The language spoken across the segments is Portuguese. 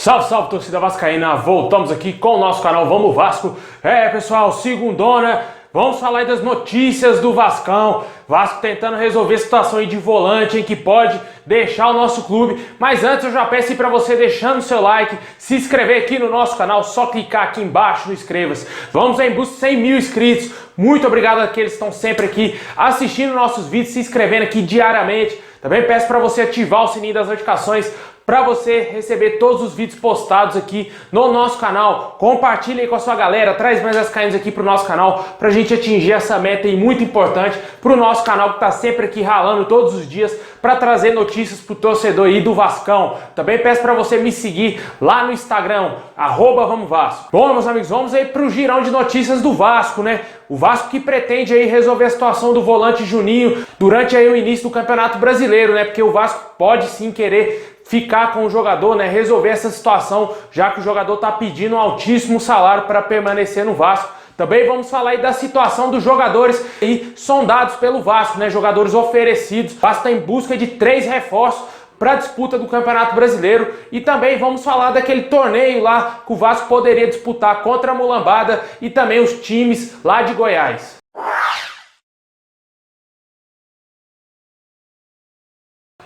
Salve, salve, torcida vascaína! Voltamos aqui com o nosso canal Vamos Vasco. Pessoal, segundona, vamos falar aí das notícias do Vascão. Vasco tentando resolver a situação aí de volante, em que pode deixar o nosso clube. Mas antes eu já peço aí para você deixando o seu like, se inscrever aqui no nosso canal, só clicar aqui embaixo no inscreva-se. Vamos em busca de 100 mil inscritos. Muito obrigado àqueles que estão sempre aqui assistindo nossos vídeos, se inscrevendo aqui diariamente. Também peço para você ativar o sininho das notificações para você receber todos os vídeos postados aqui no nosso canal. Compartilhe aí com a sua galera, traz mais vascaínos aqui para o nosso canal, para a gente atingir essa meta aí muito importante para o nosso canal, que está sempre aqui ralando todos os dias para trazer notícias para o torcedor aí do Vascão. Também peço para você me seguir lá no Instagram, @VamosVasco. Bom, meus amigos, vamos aí para o girão de notícias do Vasco, né? O Vasco que pretende aí resolver a situação do volante Juninho durante aí o início do Campeonato Brasileiro, né? Porque o Vasco pode sim querer ficar com o jogador, né, resolver essa situação, já que o jogador está pedindo um altíssimo salário para permanecer no Vasco. Também vamos falar aí da situação dos jogadores aí sondados pelo Vasco, né, jogadores oferecidos. O Vasco está em busca de 3 reforços para a disputa do Campeonato Brasileiro. E também vamos falar daquele torneio lá que o Vasco poderia disputar contra a Mulambada e também os times lá de Goiás.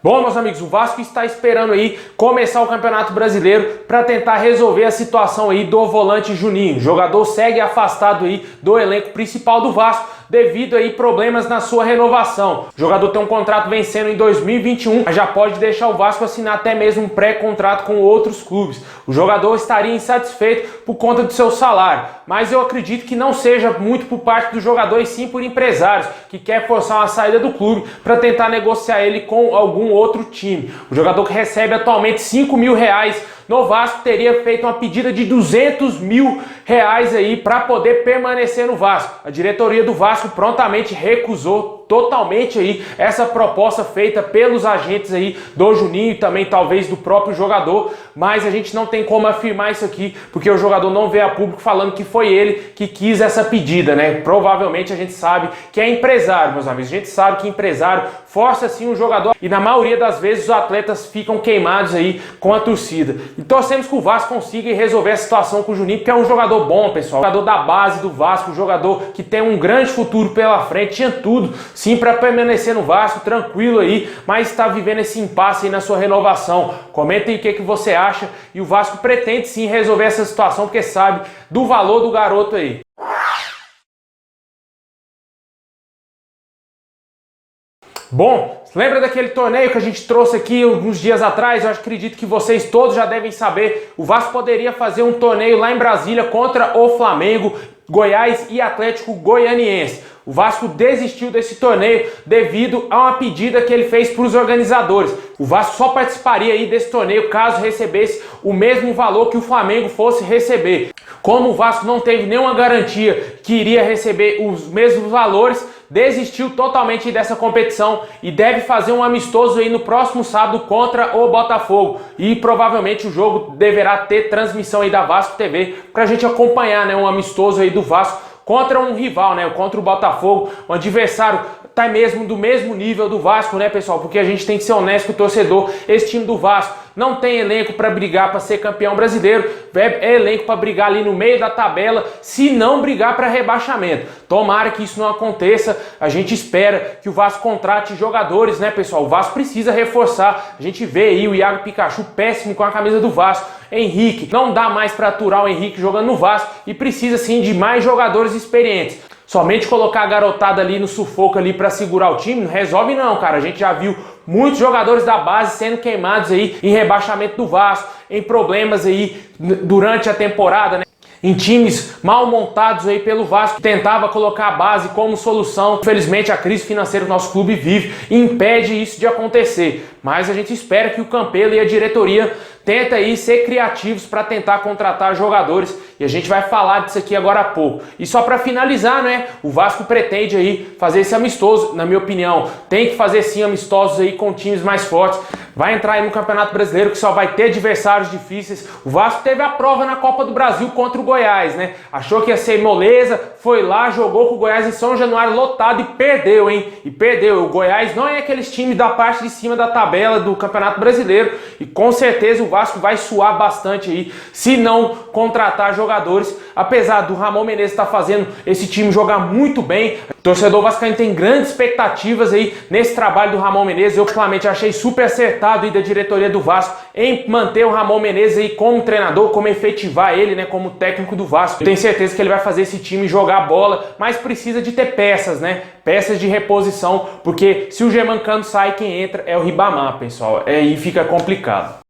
Bom, meus amigos, o Vasco está esperando aí começar o Campeonato Brasileiro para tentar resolver a situação aí do volante Juninho. O jogador segue afastado aí do elenco principal do Vasco devido aí problemas na sua renovação. O jogador tem um contrato vencendo em 2021, mas já pode deixar o Vasco assinar até mesmo um pré-contrato com outros clubes. O jogador estaria insatisfeito por conta do seu salário, mas eu acredito que não seja muito por parte do jogador e sim por empresários que quer forçar uma saída do clube para tentar negociar ele com algum outro time. O jogador que recebe atualmente 5 mil reais no Vasco teria feito uma pedida de 200 mil reais aí para poder permanecer no Vasco. A diretoria do Vasco prontamente recusou totalmente aí essa proposta feita pelos agentes aí do Juninho e também talvez do próprio jogador, mas a gente não tem como afirmar isso aqui, porque o jogador não veio a público falando que foi ele que quis essa pedida, né? Provavelmente a gente sabe que é empresário, meus amigos, a gente sabe que empresário força sim o jogador e na maioria das vezes os atletas ficam queimados aí com a torcida. E torcemos que o Vasco consiga resolver a situação com o Juninho, que é um jogador bom, pessoal, jogador da base do Vasco, um jogador que tem um grande futuro pela frente, tinha tudo sim para permanecer no Vasco, tranquilo aí, mas está vivendo esse impasse aí na sua renovação. Comenta aí o que você acha, e o Vasco pretende sim resolver essa situação, porque sabe do valor do garoto aí. Bom, lembra daquele torneio que a gente trouxe aqui alguns dias atrás? Eu acredito que vocês todos já devem saber. O Vasco poderia fazer um torneio lá em Brasília contra o Flamengo, Goiás e Atlético Goianiense. O Vasco desistiu desse torneio devido a uma pedida que ele fez para os organizadores. O Vasco só participaria aí desse torneio caso recebesse o mesmo valor que o Flamengo fosse receber. Como o Vasco não teve nenhuma garantia que iria receber os mesmos valores, desistiu totalmente dessa competição e deve fazer um amistoso aí no próximo sábado contra o Botafogo. E provavelmente o jogo deverá ter transmissão aí da Vasco TV para a gente acompanhar, né, um amistoso aí do Vasco contra um rival, né, contra o Botafogo, um adversário tá mesmo do mesmo nível do Vasco, né, pessoal? Porque a gente tem que ser honesto com o torcedor. Esse time do Vasco não tem elenco para brigar para ser campeão brasileiro, é elenco para brigar ali no meio da tabela, se não brigar para rebaixamento. Tomara que isso não aconteça. A gente espera que o Vasco contrate jogadores, né, pessoal? O Vasco precisa reforçar. A gente vê aí o Iago Pikachu péssimo com a camisa do Vasco. Henrique, não dá mais para aturar o Henrique jogando no Vasco e precisa sim de mais jogadores experientes. Somente colocar a garotada ali no sufoco ali para segurar o time não resolve não, cara. A gente já viu muitos jogadores da base sendo queimados aí em rebaixamento do Vasco, em problemas aí durante a temporada, né? Em times mal montados aí pelo Vasco, que tentava colocar a base como solução. Infelizmente a crise financeira do nosso clube vive e impede isso de acontecer. Mas a gente espera que o Campelo e a diretoria tentem aí ser criativos para tentar contratar jogadores e a gente vai falar disso aqui agora há pouco. E só para finalizar, né, o Vasco pretende aí fazer esse amistoso, na minha opinião, tem que fazer sim amistosos aí com times mais fortes. Vai entrar aí no Campeonato Brasileiro que só vai ter adversários difíceis. O Vasco teve a prova na Copa do Brasil contra o Goiás, né? Achou que ia ser moleza, foi lá, jogou com o Goiás em São Januário lotado e perdeu, hein? E perdeu. O Goiás não é aqueles times da parte de cima da tabela do Campeonato Brasileiro e com certeza o Vasco vai suar bastante aí se não contratar jogadores. Apesar do Ramon Menezes estar fazendo esse time jogar muito bem, o torcedor vascaíno tem grandes expectativas aí nesse trabalho do Ramon Menezes. Eu particularmente achei super acertado aí da diretoria do Vasco em manter o Ramon Menezes aí como treinador, como efetivar ele, né, como técnico do Vasco. Eu tenho certeza que ele vai fazer esse time jogar bola, mas precisa de ter peças, né? Peças de reposição, porque se o Germancano sai, quem entra é o Ribamar, pessoal. Aí fica complicado.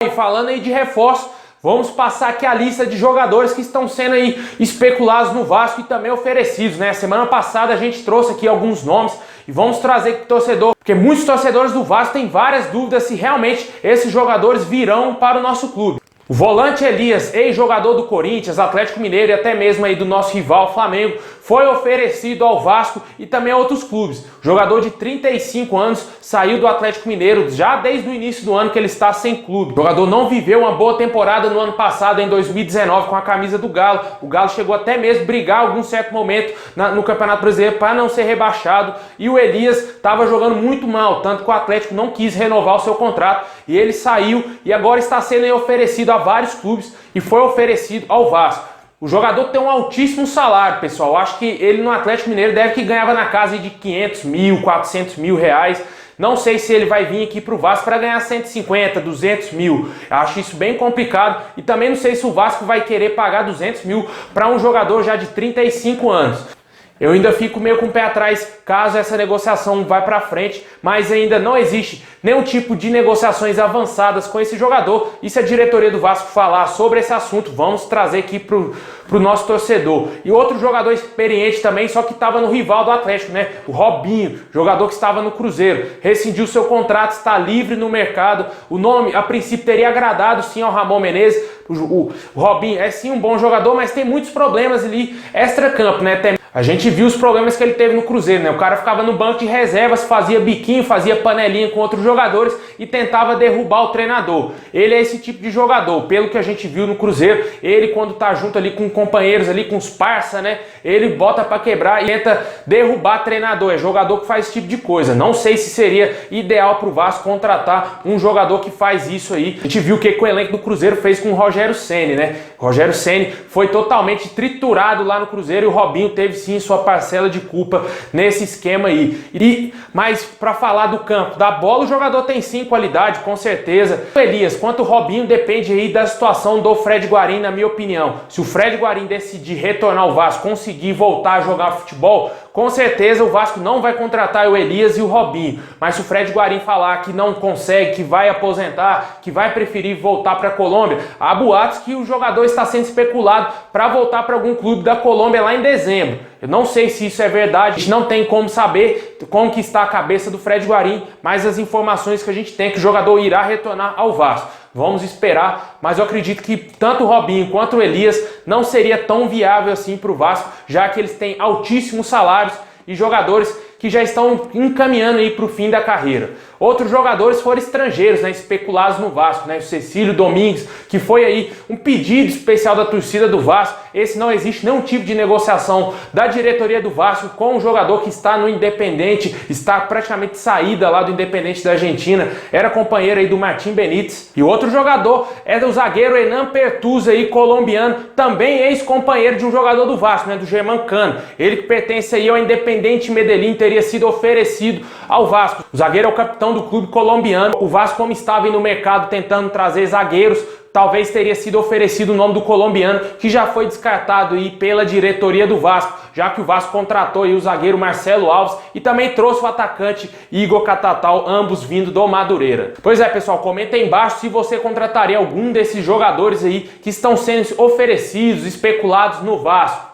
E falando aí de reforço, vamos passar aqui a lista de jogadores que estão sendo aí especulados no Vasco e também oferecidos, né? Semana passada a gente trouxe aqui alguns nomes e vamos trazer aqui pro torcedor, porque muitos torcedores do Vasco têm várias dúvidas se realmente esses jogadores virão para o nosso clube. O volante Elias, ex-jogador do Corinthians, Atlético Mineiro e até mesmo aí do nosso rival Flamengo, foi oferecido ao Vasco e também a outros clubes. O jogador de 35 anos saiu do Atlético Mineiro já desde o início do ano que ele está sem clube. O jogador não viveu uma boa temporada no ano passado, em 2019, com a camisa do Galo. O Galo chegou até mesmo a brigar algum certo momento no Campeonato Brasileiro para não ser rebaixado. E o Elias estava jogando muito mal, tanto que o Atlético não quis renovar o seu contrato e ele saiu e agora está sendo oferecido a vários clubes e foi oferecido ao Vasco. O jogador tem um altíssimo salário, pessoal. Eu acho que ele no Atlético Mineiro deve que ganhava na casa de 500 mil, 400 mil reais. Não sei se ele vai vir aqui para o Vasco para ganhar 150, 200 mil. Eu acho isso bem complicado. E também não sei se o Vasco vai querer pagar 200 mil para um jogador já de 35 anos. Eu ainda fico meio com o pé atrás caso essa negociação vá para frente, mas ainda não existe nenhum tipo de negociações avançadas com esse jogador. E se a diretoria do Vasco falar sobre esse assunto, vamos trazer aqui para o nosso torcedor. E outro jogador experiente também, só que estava no rival do Atlético, né? O Robinho, jogador que estava no Cruzeiro, rescindiu seu contrato, está livre no mercado. O nome, a princípio, teria agradado sim ao Ramon Menezes. O Robinho é sim um bom jogador, mas tem muitos problemas ali extra-campo, né? A gente viu os problemas que ele teve no Cruzeiro, né? O cara ficava no banco de reservas, fazia biquinho, fazia panelinha com outros jogadores e tentava derrubar o treinador. Ele é esse tipo de jogador, pelo que a gente viu no Cruzeiro. Ele, quando tá junto ali com companheiros ali, com os parça, né? Ele bota pra quebrar e tenta derrubar treinador. É jogador que faz esse tipo de coisa. Não sei se seria ideal pro Vasco contratar um jogador que faz isso aí. A gente viu o que o elenco do Cruzeiro fez com o Rogério Ceni, né? O Rogério Ceni foi totalmente triturado lá no Cruzeiro e o Robinho teve sim sua parcela de culpa nesse esquema aí. Mas para falar do campo, da bola, o jogador tem sim qualidade, com certeza. O Elias, quanto o Robinho, depende aí da situação do Fred Guarim, na minha opinião. Se o Fred Guarim decidir retornar ao Vasco, conseguir voltar a jogar futebol, com certeza o Vasco não vai contratar o Elias e o Robinho. Mas se o Fred Guarim falar que não consegue, que vai aposentar, que vai preferir voltar para a Colômbia, há boatos que o jogador está sendo especulado para voltar para algum clube da Colômbia lá em dezembro. Eu não sei se isso é verdade, a gente não tem como saber como que está a cabeça do Fred Guarim, mas as informações que a gente tem é que o jogador irá retornar ao Vasco. Vamos esperar, mas eu acredito que tanto o Robinho quanto o Elias não seria tão viável assim para o Vasco, já que eles têm altíssimos salários e jogadores que já estão encaminhando aí para o fim da carreira. Outros jogadores foram estrangeiros, né, especulados no Vasco, né? O Cecílio Domingues, que foi aí um pedido especial da torcida do Vasco. Esse não existe nenhum tipo de negociação da diretoria do Vasco com o jogador que está no Independente, está praticamente saída lá do Independente da Argentina, era companheiro aí do Martim Benítez. E outro jogador é do zagueiro Hernan Pertuzzi, aí, colombiano, também ex-companheiro de um jogador do Vasco, né, do Germancano. Ele que pertence aí ao Independente Medellín, teria sido oferecido ao Vasco. O zagueiro é o capitão do clube colombiano. O Vasco, como estava aí no mercado tentando trazer zagueiros, talvez teria sido oferecido o nome do colombiano, que já foi descartado aí pela diretoria do Vasco, já que o Vasco contratou aí o zagueiro Marcelo Alves e também trouxe o atacante Igor Catatal, ambos vindo do Madureira. Pois é, pessoal, comenta aí embaixo se você contrataria algum desses jogadores aí que estão sendo oferecidos, especulados no Vasco.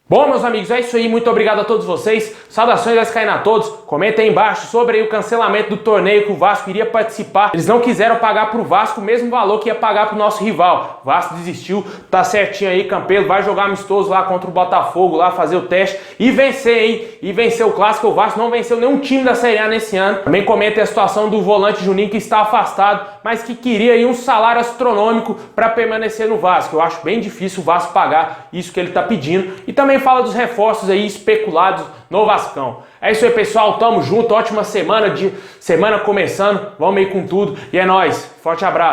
Bom, meus amigos, é isso aí. Muito obrigado a todos vocês. Saudações vascaínas a todos. Comentem aí embaixo sobre aí o cancelamento do torneio que o Vasco iria participar. Eles não quiseram pagar pro Vasco o mesmo valor que ia pagar pro nosso rival. O Vasco desistiu. Tá certinho aí, Campelo. Vai jogar amistoso lá contra o Botafogo, lá fazer o teste e vencer, hein? E vencer o Clássico. O Vasco não venceu nenhum time da Série A nesse ano. Também comentem a situação do volante Juninho, que está afastado, mas que queria aí um salário astronômico para permanecer no Vasco. Eu acho bem difícil o Vasco pagar isso que ele tá pedindo. E também fala dos reforços aí especulados no Vascão. É isso aí, pessoal. Tamo junto. Ótima semana começando. Vamos aí com tudo. E é nóis. Forte abraço.